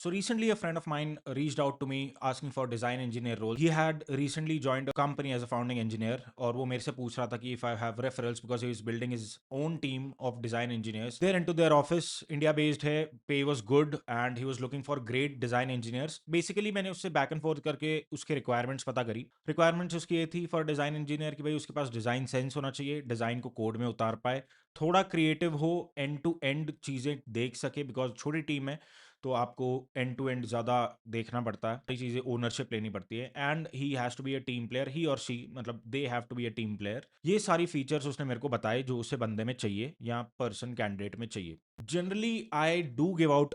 So recently, a friend of mine reached out to me asking for design engineer role. He had recently joined a company as a founding engineer, और वो मेरे से पूछ रहा था कि if I have referrals because he is building his own team of design engineers. They're into their office, India based है, pay was good and he was looking for great design engineers. Basically मैंने उससे back and forth करके उसके requirements पता करी. Requirements उसकी ये थी for design engineer कि भाई उसके पास design sense होना चाहिए, design को code में उतार पाए, थोड़ा क्रिएटिव हो, एंड टू एंड चीज़ें देख सके, बिकॉज छोटी टीम है तो आपको एंड टू एंड ज़्यादा देखना पड़ता है, कई चीज़ें ओनरशिप लेनी पड़ती है, and he has to be a team player, he और शी, मतलब they have to be a team player. ये सारी फीचर्स उसने मेरे को बताए जो उसे बंदे में चाहिए या पर्सन कैंडिडेट में चाहिए। Generally I do give out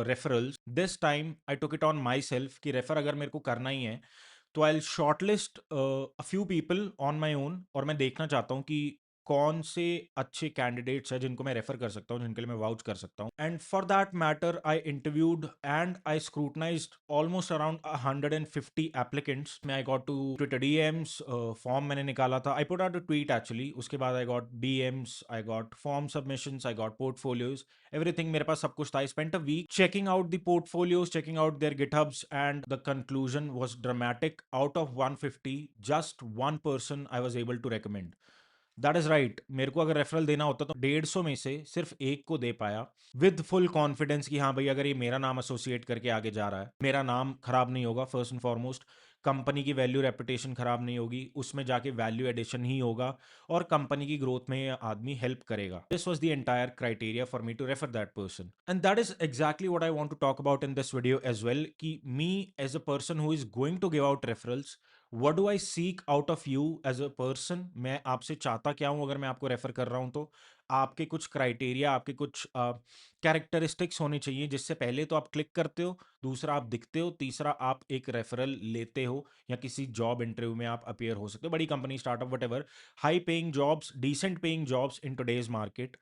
referrals, this time I took it on myself कि रेफर अगर मेरे को करना ही है तो I shortlist a few people on my own, और मैं देखना चाहता हूँ कि कौन से अच्छे कैंडिडेट्स हैं जिनको मैं रेफर कर सकता हूँ, जिनके लिए मैं वाउच कर सकता हूँ। And for that matter I interviewed and I scrutinised almost around 150 applicants. मैं I got to Twitter DMs, form मैंने निकाला था, I put out a tweet actually, उसके बाद I got DMs, I got form submissions, I got portfolios, everything मेरे पास सब कुछ था. I spent a week checking out the portfolios, checking out their GitHubs, and the conclusion was dramatic. Out of 150, just one person I was able to recommend. That is right, मेरे को अगर referral देना होता तो 150 में से सिर्फ एक को दे पाया, विद फुल कॉन्फिडेंस कि हाँ भाई अगर ये मेरा नाम एसोसिएट करके आगे जा रहा है, मेरा नाम खराब नहीं होगा, फर्स्ट एंड फॉरमोस्ट कंपनी की वैल्यू रेपुटेशन खराब नहीं होगी, उसमें जाके वैल्यू एडिशन ही होगा और कंपनी की ग्रोथ में ये आदमी हेल्प करेगा. This was the entire criteria for me to refer that person, and that is exactly what I want to talk about in this video as well, कि me as a person who is going to give out referrals, what do I seek out of you as a person. मैं आपसे चाहता क्या हूं अगर मैं आपको refer कर रहा हूं तो आपके कुछ क्राइटेरिया, आपके कुछ कैरेक्टरिस्टिक्स होने चाहिए, जिससे पहले तो आप क्लिक करते हो, दूसरा आप दिखते हो, तीसरा आप एक रेफरल लेते हो या किसी जॉब इंटरव्यू में आप अपियर हो सकते हो, बड़ी company, startup, whatever, high paying jobs, decent paying jobs in today's market.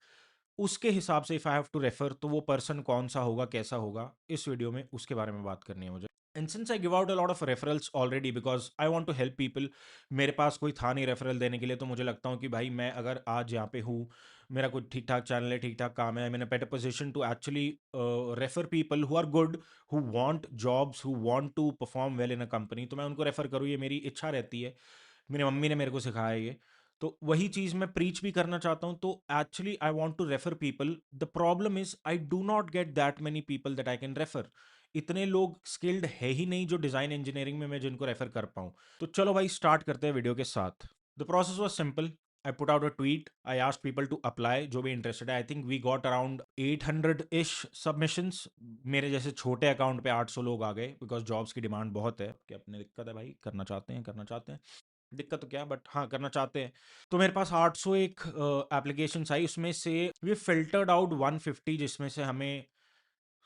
उसके हिसाब से if I have to refer तो वो पर्सन कौन सा होगा, कैसा होगा, इस वीडियो में उसके बारे में बात करनी है मुझे. And since I give out a lot of referrals already because I want to help people, मेरे पास कोई था नहीं रेफरल देने के लिए, तो मुझे लगता हूँ कि भाई मैं अगर आज यहाँ पे हूँ, मेरा कुछ ठीक ठाक चैनल है, ठीक ठाक काम है, मैंने better position to actually refer people who are good, who want jobs, who want to perform well in a company, तो मैं उनको रेफर करूँ, ये मेरी इच्छा रहती है, मेरी मम्मी ने मेरे को सिखाया है ये, तो वही चीज़ मैं प्रीच भी करना चाहता हूँ. तो actually I want to refer people. The problem is I do not get that many people that I can refer. इतने लोग स्किल्ड है ही नहीं जो डिजाइन इंजीनियरिंग में मैं जिनको रेफर कर पाऊँ. तो चलो भाई स्टार्ट करते हैं वीडियो के साथ. The process was simple. I put out a tweet. I asked people to apply जो भी इंटरेस्टेड है. I think we got around 800 ish submissions. मेरे जैसे छोटे अकाउंट पे 800 लोग आ गए, बिकॉज जॉब्स की डिमांड बहुत है, कि अपने दिक्कत है भाई, करना चाहते हैं, करना चाहते हैं, दिक्कत तो क्या, बट हाँ करना चाहते हैं. तो मेरे पास 800 एक एप्लीकेशन आई, उसमें से वी फिल्टर्ड आउट 150, जिसमें से हमें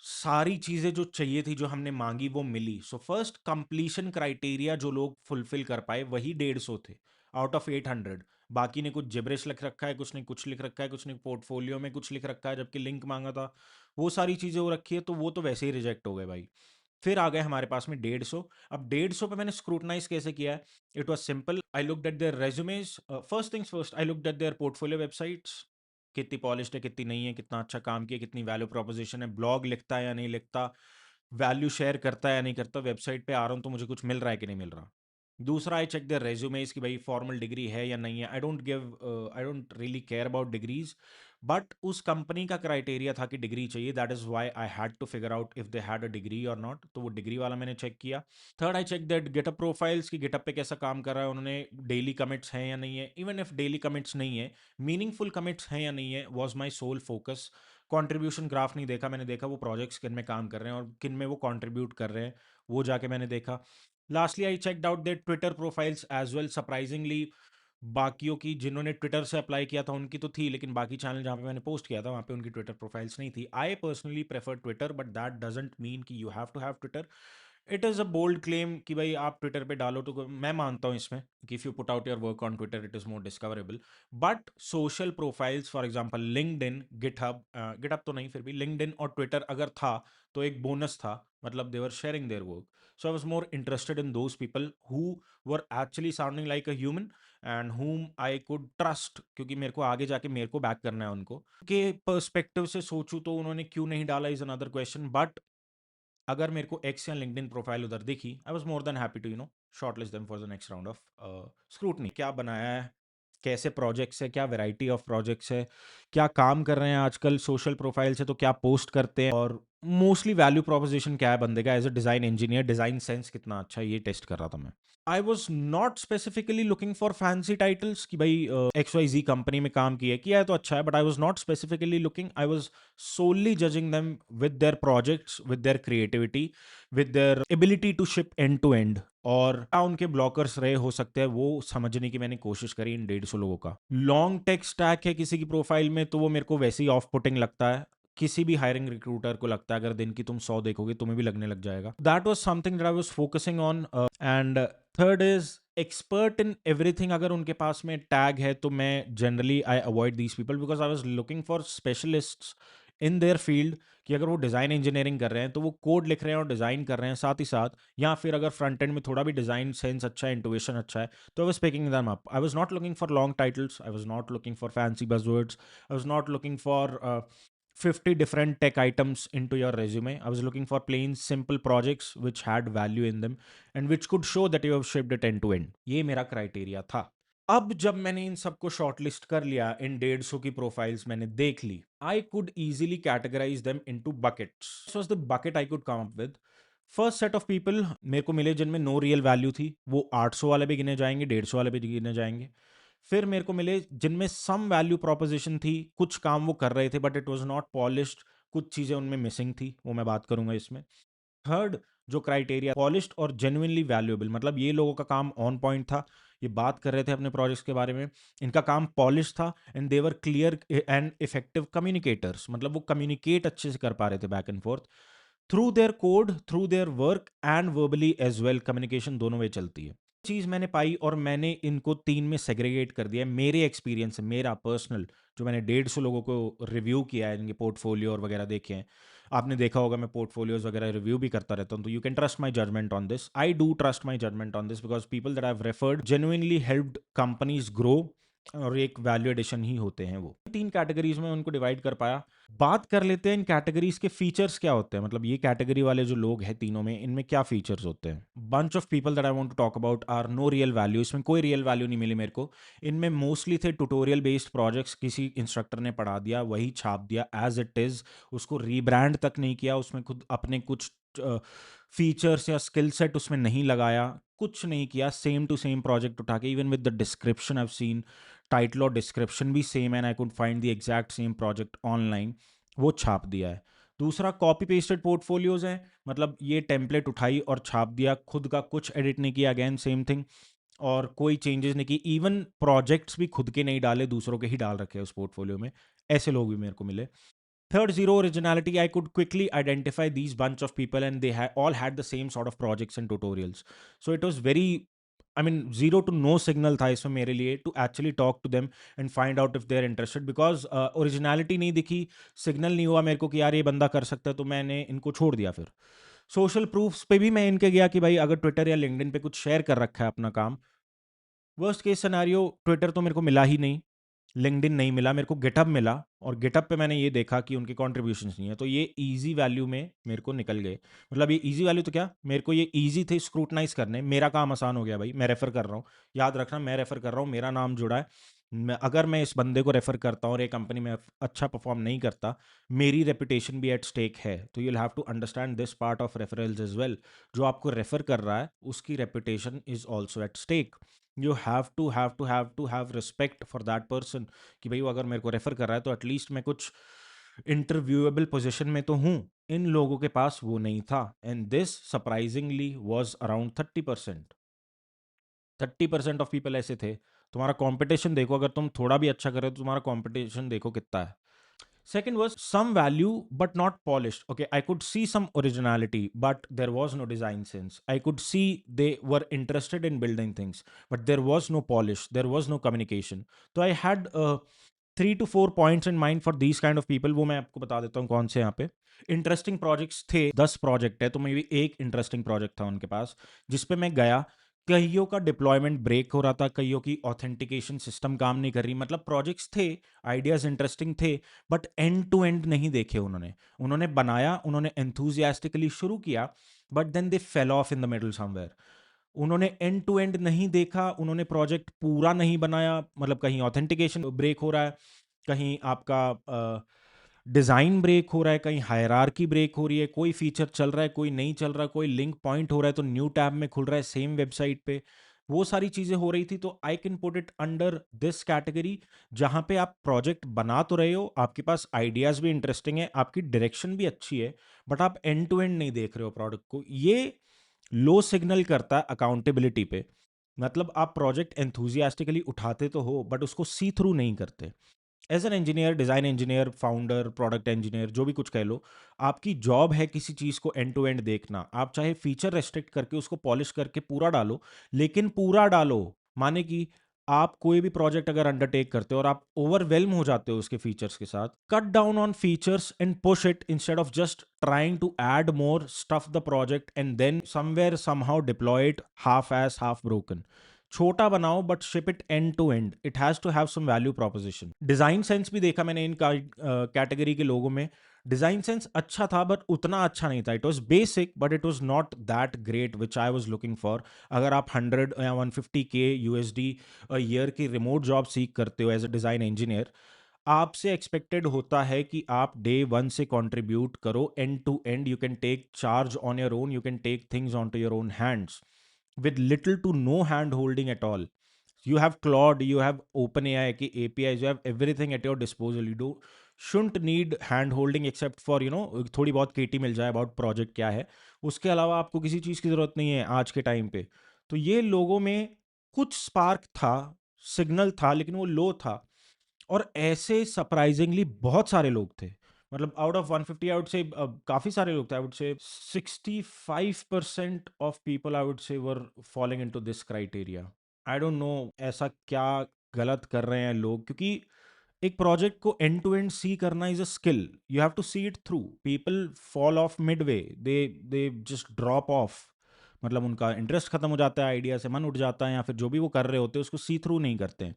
सारी चीजें जो चाहिए थी, जो हमने मांगी, वो मिली. सो फर्स्ट कंप्लीशन क्राइटेरिया जो लोग फुलफिल कर पाए वही 150 थे आउट ऑफ 800. बाकी ने कुछ जिब्रिश लिख रखा है, कुछ ने कुछ लिख रखा है, कुछ ने पोर्टफोलियो में कुछ लिख रखा है, जबकि लिंक मांगा था, वो सारी चीजें हो रखी है, तो वो तो वैसे ही रिजेक्ट हो गए भाई. फिर आ गए हमारे पास में 150. अब 150 पे मैंने स्क्रूटनाइज कैसे किया है? It was simple. I looked at there resumes. First things first, I looked at there portfolio websites, कितनी पॉलिश्ड है, कितनी नहीं है, कितना अच्छा काम किया, कितनी वैल्यू प्रोपोजिशन है, ब्लॉग लिखता है या नहीं लिखता, वैल्यू शेयर करता है या नहीं करता, वेबसाइट पे आ रहा हूँ तो मुझे कुछ मिल रहा है कि नहीं मिल रहा. दूसरा, आई चेक देयर रेज्यूमेज कि भाई फॉर्मल डिग्री है या नहीं है. I don't really care about degrees, but उस कंपनी का क्राइटेरिया था कि डिग्री चाहिए, that is why I had to figure out if they had a degree और नॉट, तो वो डिग्री वाला मैंने चेक किया. Third, I check that GitHub profiles की गेटअप पे कैसा काम कर रहा है, उन्होंने डेली कमिट्स हैं या नहीं है. इवन इफ डेली कमिट्स नहीं है, मीनिंगफुल कमिट्स हैं या नहीं है, was my sole focus. Contribution graph नहीं देखा मैंने, देखा वो प्रोजेक्ट्स किन में काम कर रहे हैं और किन में वो कॉन्ट्रीब्यूट कर रहे हैं, वो जाके मैंने देखा. Lastly I checked out their Twitter profiles as well. Surprisingly बाकियों की, जिन्होंने ट्विटर से अप्लाई किया था उनकी तो थी, लेकिन बाकी चैनल जहाँ पे मैंने पोस्ट किया था वहाँ पे उनकी ट्विटर प्रोफाइल्स नहीं थी. I personally prefer Twitter, but that doesn't mean कि you have to have Twitter. It is a bold claim कि भाई आप ट्विटर पे डालो तो मैं मानता हूँ इसमें कि if you put out your work on Twitter it is more discoverable. But social profiles, for example LinkedIn, GitHub, GitHub तो नहीं, फिर भी लिंक्डइन और ट्विटर अगर था तो एक बोनस था, मतलब they were sharing their work. So I was more interested in those people who were actually sounding like a human and whom I could trust, क्योंकि मेरे को आगे जाके मेरे को बैक करना है उनको. के पर्सपेक्टिव से सोचूं तो उन्होंने क्यों नहीं डाला इज अनदर क्वेश्चन, बट अगर मेरे को एक्स या लिंक्डइन प्रोफाइल उधर दिखी, I was more than happy to shortlist them for the next round of scrutiny. क्या बनाया है, कैसे प्रोजेक्ट्स है, क्या वैरायटी ऑफ प्रोजेक्ट्स है, क्या काम कर रहे हैं आजकल, सोशल प्रोफाइल से तो क्या पोस्ट करते हैं, और मोस्टली वैल्यू प्रोपोजिशन क्या है बंदे का as a design engineer, design sense कितना अच्छा है, ये टेस्ट कर रहा था मैं। I was not specifically looking for fancy titles कि भाई एक्स वाई जी कंपनी में काम किया है तो अच्छा है, but I was not specifically looking, I was solely judging them with their projects, with their creativity, with their ability to ship end to end, और क्या उनके ब्लॉकर्स रहे हो सकते हैं वो समझने की मैंने कोशिश करी इन 150 लोगों का। लॉन्ग टेक स्टैक है किसी की प्रोफाइल में तो वो मेरे को वैसे ही ऑफ पुटिंग लगता है, किसी भी हायरिंग रिक्रूटर को लगता है, अगर दिन की तुम 100 देखोगे तुम्हें भी लगने लग जाएगा। That was something that I was focusing on. And third is expert in everything. अगर उनके पास में टैग है तो मैं generally I avoid these people because I was looking for specialists in their field, कि अगर वो डिज़ाइन इंजीनियरिंग कर रहे हैं तो वो कोड लिख रहे हैं और डिज़ाइन कर रहे हैं साथ ही साथ, या फिर अगर फ्रंट एंड में थोड़ा भी डिज़ाइन सेंस अच्छा है, इंटुइशन अच्छा है, तो I was picking them up. I was not looking for long titles, I was not looking for fancy buzzwords, I was not looking for 50 different tech items into your resume. I was looking for plain simple projects which had value in them and which could show that you have shipped it end to end. ये मेरा criteria था। अब जब मैंने इन सबको shortlist कर लिया, इन 150 की प्रोफाइल्स मैंने देख ली, आई कुड easily categorize them into buckets. This was the bucket I could come up with. First set of people मेरे को मिले जिनमें नो रियल वैल्यू थी, वो 800 वाले भी गिने जाएंगे, 150 वाले भी गिने जाएंगे। फिर मेरे को मिले जिनमें सम वैल्यू प्रोपोजिशन थी, कुछ काम वो कर रहे थे but it was not polished, कुछ चीज़ें उनमें मिसिंग थी, वो मैं बात करूंगा इसमें। थर्ड जो क्राइटेरिया, पॉलिश्ड और जेन्युइनली वैल्यूएबल, मतलब ये लोगों का काम ऑन पॉइंट था, ये बात कर रहे थे अपने प्रोजेक्ट्स के बारे में, इनका काम पॉलिश था and they were clear and effective communicators, मतलब वो कम्युनिकेट अच्छे से कर पा रहे थे back and forth through their code, through their work and verbally as well, communication दोनों वे चलती है। चीज़ मैंने पाई और मैंने इनको 3 में सेग्रीगेट कर दिया है, मेरे एक्सपीरियंस से, मेरा पर्सनल, जो मैंने 150 लोगों को रिव्यू किया है, इनके पोर्टफोलियो और वगैरह देखे हैं। आपने देखा होगा मैं पोर्टफोलियोज वगैरह रिव्यू भी करता रहता हूँ, तो you can trust my judgement on this. I do trust my judgement on this because people that I have referred genuinely helped companies grow, और एक वैल्यू एडिशन ही होते हैं वो। 3 कैटेगरीज में उनको डिवाइड कर पाया। बात कर लेते हैं इन कैटेगरीज के फीचर्स क्या होते हैं, मतलब ये कैटेगरी वाले जो लोग हैं तीनों में, इनमें क्या फीचर्स होते हैं। Bunch of people that I want to talk about are no real value, इसमें कोई रियल वैल्यू नहीं मिली मेरे को। इनमें मोस्टली थे ट्यूटोरियल बेस्ड प्रोजेक्ट्स, किसी इंस्ट्रक्टर ने पढ़ा दिया, वही छाप दिया एज इट इज, उसको रीब्रांड तक नहीं किया, उसमें खुद अपने कुछ फीचर्स या स्किल सेट उसमें नहीं लगाया, कुछ नहीं किया, सेम टू सेम प्रोजेक्ट उठा के, even with the description I have seen, title और डिस्क्रिप्शन भी same and I could find the exact same project online, वो छाप दिया है। दूसरा कॉपी पेस्टेड पोर्टफोलियोज हैं, मतलब ये टेम्पलेट उठाई और छाप दिया, खुद का कुछ एडिट नहीं किया, अगेन सेम थिंग, और कोई चेंजेस नहीं की, इवन प्रोजेक्ट्स भी खुद के नहीं डाले, दूसरों के ही डाल रखे उस पोर्टफोलियो में। ऐसे लोग भी मेरे को मिले। Third, zero originality. I could quickly identify these bunch of people, and they all had the same sort of projects and tutorials. So it was very, I mean, zero to no signal था इसमें मेरे लिए to actually talk to them and find out if they're interested, because originality नहीं दिखी, signal नहीं हुआ मेरे को कि यार ये बंदा कर सकता है, तो मैंने इनको छोड़ दिया। फिर सोशल प्रूफ्स पे भी मैं इनके गया कि भाई अगर ट्विटर या लिंक्डइन पे कुछ शेयर कर रखा है अपना काम, वर्स्ट केस सिनेरियो, ट्विटर तो मेरे को मिला ही नहीं, लिंक्डइन नहीं मिला, मेरे को गिटहब मिला, और गिटहब पे मैंने ये देखा कि उनके कॉन्ट्रीब्यूशंस नहीं है, तो ये इजी वैल्यू में मेरे को निकल गए। मतलब ये इजी वैल्यू तो क्या, मेरे को ये इजी थे स्क्रूटनाइज करने, मेरा काम आसान हो गया भाई, मैं रेफर कर रहा हूँ, याद रखना मैं रेफर कर रहा हूँ, मेरा नाम जुड़ा है। अगर मैं इस बंदे को रेफर करता हूँ और ये कंपनी में अच्छा परफॉर्म नहीं करता, मेरी रेपुटेशन भी एट स्टेक है, तो you will have to understand this part of referrals as well. जो आपको रेफर कर रहा है उसकी reputation is also at stake. You have respect for that person, कि भाई वो अगर मेरे को रेफर कर रहा है तो एटलीस्ट मैं कुछ इंटरव्यूएबल पोजीशन में तो हूँ। इन लोगों के पास वो नहीं था, and this surprisingly was around 30%। 30% of people ऐसे थे। तुम्हारा कंपटीशन देखो, अगर तुम थोड़ा भी अच्छा कर रहे हो तो तुम्हारा कंपटीशन देखो कितना है। Second was some value but not polished. Okay, I could see some originality, but there was no design sense. I could see they were interested in building things, but there was no polish, there was no communication. So I had 3 to 4 points in mind for these kind of people. वो मैं आपको बता देता हूँ कौन से यहाँ पे इंटरेस्टिंग प्रोजेक्ट्स थे। 10 प्रोजेक्ट है तो मे भी एक इंटरेस्टिंग प्रोजेक्ट था उनके पास, जिसपे मैं गया कईयों का डिप्लॉयमेंट ब्रेक हो रहा था, कईयों की ऑथेंटिकेशन सिस्टम काम नहीं कर रही। मतलब प्रोजेक्ट्स थे, आइडियाज़ इंटरेस्टिंग थे, बट एंड टू एंड नहीं देखे उन्होंने। उन्होंने बनाया, उन्होंने एंथुसियास्टिकली शुरू किया, but then they fell off in the middle somewhere. उन्होंने एंड टू एंड नहीं देखा, उन्होंने प्रोजेक्ट पूरा नहीं बनाया, मतलब कहीं ऑथेंटिकेशन ब्रेक हो रहा है, कहीं आपका डिज़ाइन ब्रेक हो रहा है, कहीं हायरार्की ब्रेक हो रही है, कोई फीचर चल रहा है, कोई नहीं चल रहा, कोई लिंक पॉइंट हो रहा है तो न्यू टैब में खुल रहा है सेम वेबसाइट पे। वो सारी चीज़ें हो रही थी, तो I can put it under this category, जहाँ पे आप प्रोजेक्ट बना तो रहे हो, आपके पास आइडियाज़ भी इंटरेस्टिंग है, आपकी डायरेक्शन भी अच्छी है, बट आप एंड टू एंड नहीं देख रहे हो प्रोडक्ट को। ये लो सिग्नल करता है अकाउंटेबिलिटी पे। मतलब आप प्रोजेक्ट एंथुसियास्टिकली उठाते तो हो, बट उसको सी थ्रू नहीं करते। As an engineer, design engineer, founder, product engineer, जो भी कुछ कह लो, आपकी जॉब है किसी चीज़ को एंड टू एंड देखना। आप चाहे फीचर रेस्ट्रिक्ट करके उसको पॉलिश करके पूरा डालो, लेकिन पूरा डालो, माने कि आप कोई भी प्रोजेक्ट अगर अंडरटेक करते हो और आप ओवरवेल्म हो जाते हो उसके फीचर्स के साथ, cut down on features and push it instead of just trying to add more stuff the project and then somewhere somehow deploy it half as half broken. छोटा बनाओ but ship it end to end, it has to have some value proposition. Design sense भी देखा मैंने इन category के लोगों में। Design sense अच्छा था बट उतना अच्छा नहीं था। It was basic but it was not that great which I was looking for. अगर आप 100 या 150K यूएसडी ईयर की रिमोट जॉब सीख करते हो एज अ डिजाइन इंजीनियर, आपसे एक्सपेक्टेड होता है कि आप डे वन से कंट्रीब्यूट करो end to end. You can take charge on your own, you can take things on to your own hands with little to no hand holding at all. You have Claude, you have OpenAI की APIs, you have everything at your disposal. You do shouldn't need hand holding except for थोड़ी बहुत केटी मिल जाए about project क्या है। उसके अलावा आपको किसी चीज़ की ज़रूरत नहीं है आज के टाइम पे। तो ये लोगों में कुछ स्पार्क था, सिग्नल था, लेकिन वो लो था। और ऐसे सरप्राइजिंगली बहुत सारे लोग थे। मतलब आउट ऑफ 150 आई वुड से काफ़ी सारे लोग थे। आई वुड से 65% ऑफ पीपल आई वुड से वर following into this criteria. I don't know ऐसा क्या गलत कर रहे हैं लोग, क्योंकि एक प्रोजेक्ट को एंड टू एंड सी करना is a skill. You have to see it through. People fall off midway, they just drop off. मतलब उनका इंटरेस्ट खत्म हो जाता है, आइडिया से मन उठ जाता है, या फिर जो भी वो कर रहे होते हैं उसको सी थ्रू नहीं करते हैं।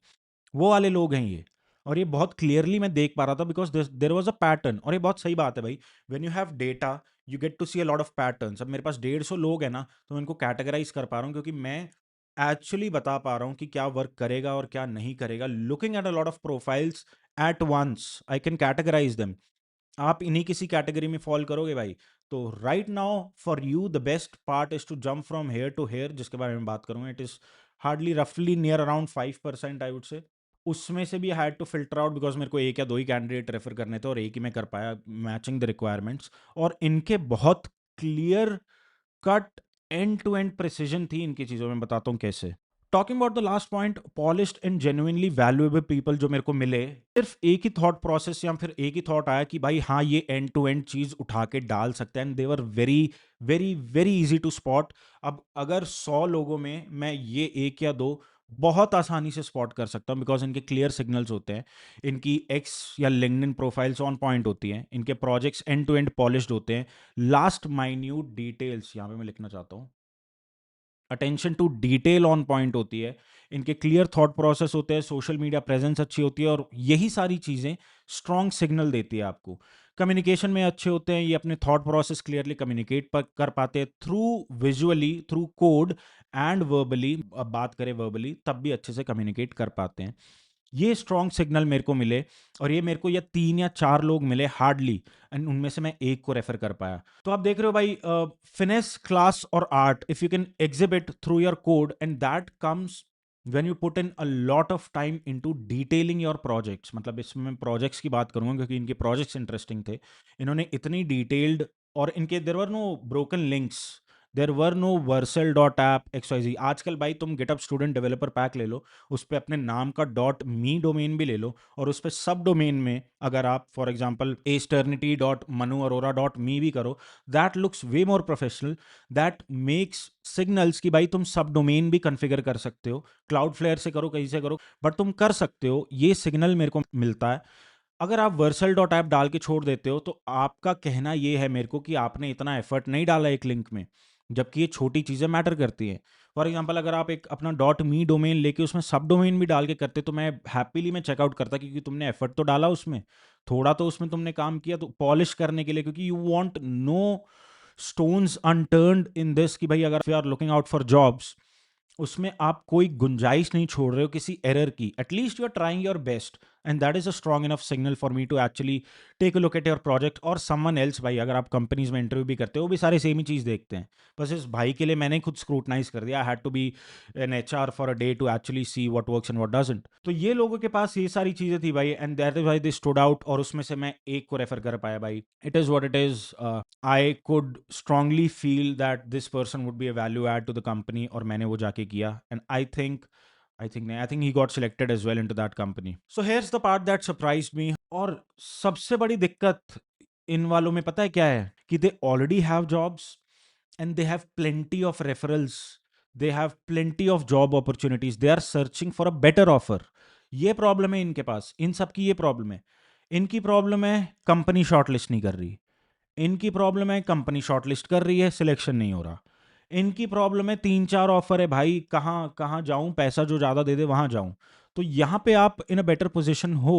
वो वाले लोग हैं ये। और ये बहुत क्लियरली मैं देख पा रहा था because there was a pattern. और ये बहुत सही बात है भाई, when you have data you get to see a lot of patterns. अब मेरे पास 150 लोग हैं ना, तो मैं इनको कैटेगराइज कर पा रहा हूँ, क्योंकि मैं एक्चुअली बता पा रहा हूँ कि क्या वर्क करेगा और क्या नहीं करेगा। Looking at a lot of profiles at once I can categorise them. आप इन्हीं किसी कैटेगरी में फॉल करोगे भाई। तो right now for you the best part is to jump from here to here, जिसके बारे में बात करूंगा। इट इज हार्डली रफली near around 5% I would say. उसमें से भी had to filter out because मेरे को एक या दो ही कैंडिडेट रेफर करने थे और एक ही मैं कर पाया मैचिंग द रिक्वायरमेंट्स। और इनके बहुत clear cut end to end precision थी इनकी चीज़ों में। बताता हूँ कैसे। Talking about the last point, polished and genuinely valuable people जो मेरे को मिले, सिर्फ एक ही थॉट प्रोसेस या फिर एक ही थॉट आया कि भाई हाँ ये एंड टू एंड चीज उठा के डाल सकते हैं। And they were very very very easy to spot. अब अगर 100 लोगों में मैं ये एक या दो बहुत आसानी से स्पॉट कर सकता हूँ, बिकॉज इनके क्लियर सिग्नल्स होते हैं, इनकी एक्स या लिंक्डइन प्रोफाइल्स ऑन पॉइंट होती हैं, इनके projects end to end polished होते हैं। लास्ट माइन्यूट डिटेल्स यहाँ पे मैं लिखना चाहता हूँ, attention to detail on point होती है, इनके क्लियर थॉट प्रोसेस होते हैं, सोशल मीडिया प्रेजेंस अच्छी होती है, और यही सारी चीज़ें स्ट्रॉन्ग सिग्नल देती है आपको। कम्युनिकेशन में अच्छे होते हैं, ये अपने थॉट प्रोसेस क्लियरली कम्युनिकेट कर पाते हैं through visually, through code and verbally. अब बात करें वर्बली तब भी अच्छे से कम्युनिकेट कर पाते हैं। ये स्ट्रॉन्ग सिग्नल मेरे को मिले, और ये मेरे को या 3 या 4 लोग मिले हार्डली, एंड उनमें से मैं एक को रेफर कर पाया। तो आप देख रहे हो भाई, फिनेस, क्लास और art if you can exhibit through your code, and that comes when you put in a lot of time into detailing your projects. मतलब इसमें मैं प्रोजेक्ट्स की बात करूंगा क्योंकि इनके प्रोजेक्ट्स इंटरेस्टिंग थे। इन्होंने इतनी डिटेल्ड, और इनके there were no broken links, there were no Vercel dot app XYZ। आजकल भाई तुम गिटअप स्टूडेंट डेवलपर पैक ले लो, उस पर अपने नाम का डॉट मी डोमेन भी ले लो, और उस पर सब डोमेन में अगर आप फॉर एग्जांपल एस्टर्निटी dot Manu Arora dot me भी करो, that looks way more professional. That makes signals कि भाई तुम सब डोमेन भी कॉन्फ़िगर कर सकते हो, क्लाउड फ्लेयर से करो, कहीं से करो, बट तुम कर सकते हो। ये सिग्नल मेरे को मिलता है। अगर आप वर्सल डॉट ऐप डाल के छोड़ देते हो, तो आपका कहना ये है मेरे को कि आपने इतना एफर्ट नहीं डाला एक लिंक में। जबकि ये छोटी चीज़ें मैटर करती हैं। फॉर एग्जांपल अगर आप एक अपना डॉट मी डोमेन लेके उसमें सब डोमेन भी डाल के करते तो मैं हैप्पीली मैं चेकआउट करता, क्योंकि तुमने एफर्ट तो डाला उसमें, थोड़ा तो उसमें तुमने काम किया तो पॉलिश करने के लिए, क्योंकि you want no stones unturned in this, कि भाई अगर you are looking out for jobs, उसमें आप कोई गुंजाइश नहीं छोड़ रहे हो किसी एरर की। At least you are trying your best, and that is a strong enough signal for me to actually take a look at your project और समवन एल्स। भाई अगर आप कंपनीज में इंटरव्यू भी करते हो, वो भी सारे सेम ही चीज़ देखते हैं। बस इस भाई के लिए मैंने खुद स्क्रूटनाइज कर दिया, I had to be an HR for a day to actually see what works and what doesn't. तो ये लोगों के पास ये सारी चीज़ें थी भाई, and that is why they stood out, और उसमें से मैं एक को रेफर कर पाया भाई। It is what it is. I could strongly feel that this person would be a value add to the company, और मैंने वो जाके किया, and I think he got selected as well into that company. So here's the part that surprised me. और सबसे बड़ी दिक्कत इन वालों में पता है क्या है? कि they already have jobs and they have plenty of referrals. They have plenty of job opportunities. They are searching for a better offer. ये प्रॉब्लम है इनके पास, इन सब की ये प्रॉब्लम है। इनकी प्रॉब्लम है कंपनी शॉर्टलिस्ट नहीं कर रही। इनकी प्रॉब्लम है कंपनी शॉर्टलिस्ट कर रही है, सिलेक्शन नहीं हो रहा। इनकी प्रॉब्लम है 3-4 ऑफर है भाई, कहाँ कहाँ जाऊं, पैसा जो ज़्यादा दे दे वहां जाऊं। तो यहाँ पे आप इन अ बेटर पोजिशन हो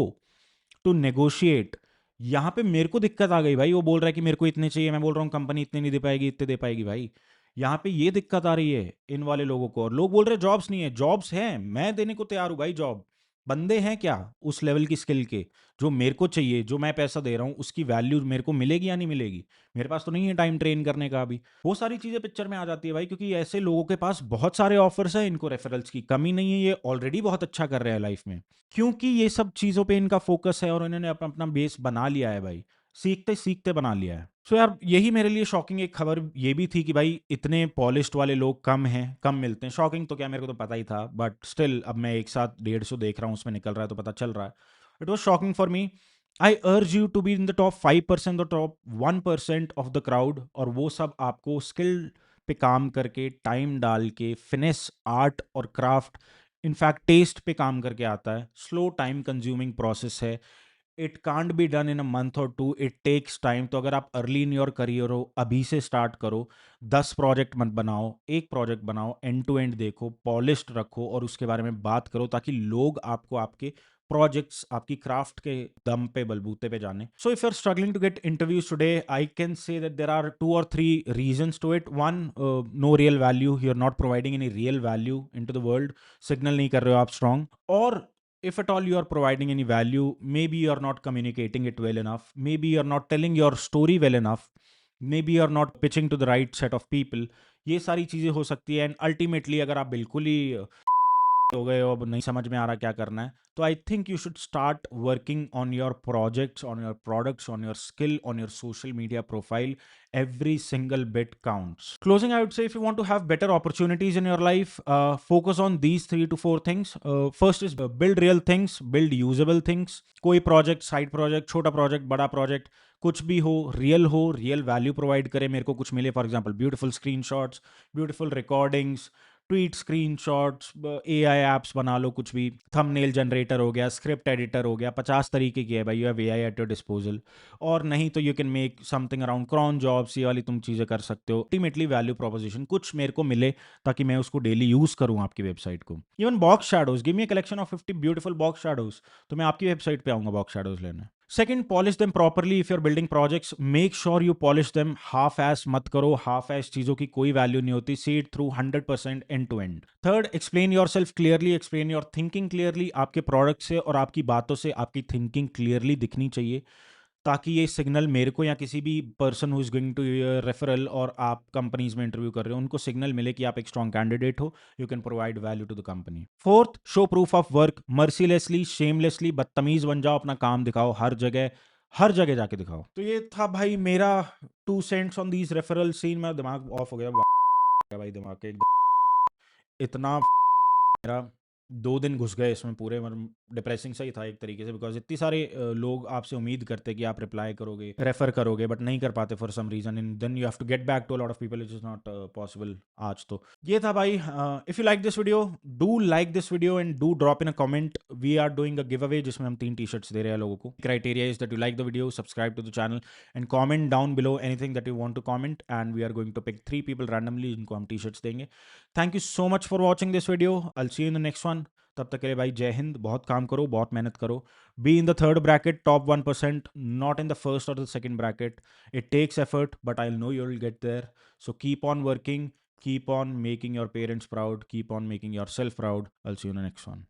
टू नेगोशिएट। यहाँ पे मेरे को दिक्कत आ गई भाई, वो बोल रहा है कि मेरे को इतने चाहिए, मैं बोल रहा हूँ कंपनी इतने नहीं दे पाएगी, इतने दे पाएगी भाई। यहाँ पे ये दिक्कत आ रही है इन वाले लोगों को, और लोग बोल रहे हैं जॉब्स नहीं है। जॉब्स हैं, मैं देने को तैयार हूँ भाई जॉब। बंदे हैं क्या उस लेवल की स्किल के, जो मेरे को चाहिए, जो मैं पैसा दे रहा हूँ उसकी वैल्यू मेरे को मिलेगी या नहीं मिलेगी? मेरे पास तो नहीं है टाइम ट्रेन करने का अभी। वो सारी चीज़ें पिक्चर में आ जाती है भाई, क्योंकि ऐसे लोगों के पास बहुत सारे ऑफर्स हैं, इनको रेफरल्स की कमी नहीं है, ये ऑलरेडी बहुत अच्छा कर रहे हैं लाइफ में, क्योंकि ये सब चीज़ों पे इनका फोकस है और इन्होंने अपना अपना बेस बना लिया है भाई, सीखते सीखते बना लिया है। सो यार यही मेरे लिए शॉकिंग एक खबर ये भी थी कि भाई इतने पॉलिश्ड वाले लोग कम हैं, कम मिलते हैं। शॉकिंग तो क्या, मेरे को तो पता ही था, बट स्टिल अब मैं एक साथ 150 देख रहा हूँ उसमें निकल रहा है तो पता चल रहा है। It was shocking for me. I urge you to be in the top 5%, the top 1% of the crowd, और वो सब आपको स्किल पे काम करके, टाइम डाल के, फिनेस, आर्ट और क्राफ्ट, इनफैक्ट टेस्ट पे काम करके आता है। स्लो टाइम कंज्यूमिंग प्रोसेस है। It can't be done in a month और टू, इट टेक्स टाइम। तो अगर आप अर्ली इन योर करियर हो, अभी से स्टार्ट करो। 10 प्रोजेक्ट मत बनाओ, एक प्रोजेक्ट बनाओ, एंड टू एंड देखो, पॉलिश्ड रखो और उसके बारे में बात करो, ताकि लोग आपको आपके प्रोजेक्ट्स, आपकी क्राफ्ट के दम पे, बलबूते पे जाने। So if you are struggling to get interviews today, I can say that there are 2 or 3 reasons to it. One, no real value, you are not providing any real value into the world, signal नहीं कर रहे हो आप strong. और if at all you are providing any value, maybe you are not communicating it well enough, maybe you are not telling your story well enough, maybe you are not pitching to the right set of people। ये सारी चीज़ें हो सकती है, and ultimately अगर आप बिल्कुल ही हो गए हो, अब नहीं समझ में आ रहा क्या करना है, तो I think you should start working on your projects, on your products, on your skill, on your social media profile. Every single bit counts. Closing, I would say, if you want to have better opportunities in your life, focus on these 3 to 4 things. First is build real things, build usable things. कोई project, side project, छोटा project, बड़ा project, कुछ भी हो, real value provide करे, मेरे को कुछ मिले। For example beautiful screenshots, beautiful recordings, tweet screenshots, AI apps बना लो, कुछ भी, थंबनेल जनरेटर हो गया, स्क्रिप्ट एडिटर हो गया, 50 तरीके की है भाई, you have AI at your disposal. और नहीं तो you can make something around cron jobs, ये वाली तुम चीज़ें कर सकते हो। अल्टीमेटली वैल्यू प्रोपोजिशन कुछ मेरे को मिले, ताकि मैं उसको डेली यूज़ करूँ आपकी वेबसाइट को। Even box shadows, give me a collection of 50 beautiful box shadows, तो मैं आपकी वेबसाइट पे आऊँगा बॉक्स शैडोज लेने। Second, polish them properly. If you are building projects, make sure you polish them. Half ass मत करो, half S चीज़ों की कोई वैल्यू नहीं होती। See it through 100% end to end. Third, explain yourself clearly, explain your thinking clearly. आपके product से और आपकी बातों से आपकी थिंकिंग क्लियरली दिखनी चाहिए, ताकि ये सिग्नल मेरे को या किसी भी person who is going to referral, और आप कंपनीज में इंटरव्यू कर रहे हो, उनको सिग्नल मिले कि आप एक स्ट्रॉन्ग कैंडिडेट हो, you can provide value to the company. Fourth, show proof of work, mercilessly, shamelessly, बदतमीज बन जाओ, अपना काम दिखाओ हर जगह, हर जगह जाके दिखाओ। तो ये था भाई मेरा 2 cents on these referral scene. मेरा दिमाग ऑफ हो गया भाई, दिमाग के एकदम इतना मेरा 2 दिन घुस गए इसमें पूरे, मतलब डिप्रेसिंग सा ही था एक तरीके से, बिकॉज़ इतने सारे लोग आपसे उम्मीद करते हैं कि आप रिप्लाई करोगे, रेफ़र करोगे, बट नहीं कर पाते for some reason, and then you have to get back to a lot of people, which is not possible आज तो। ये था भाई। If you like this video, do like this video and do drop in a comment. We are doing a giveaway जिसमें हम 3 t-shirts दे रहे हैं लोगों को। Criteria is that you like the video, subscribe to the channel and comment down below anything that you want to comment, and we are going to pick 3 people randomly जिनको हम T-shirts देंगे। Thank you so much for watching this video. I will see you in the next one. तब तक के लिए भाई जय हिंद। बहुत काम करो, बहुत मेहनत करो। Be in the third bracket, top 1%, not in the first और the second bracket. It takes effort, but I'll know you'll get there. So keep on working, keep on making your parents proud, keep on making yourself proud. I'll see you in the next one.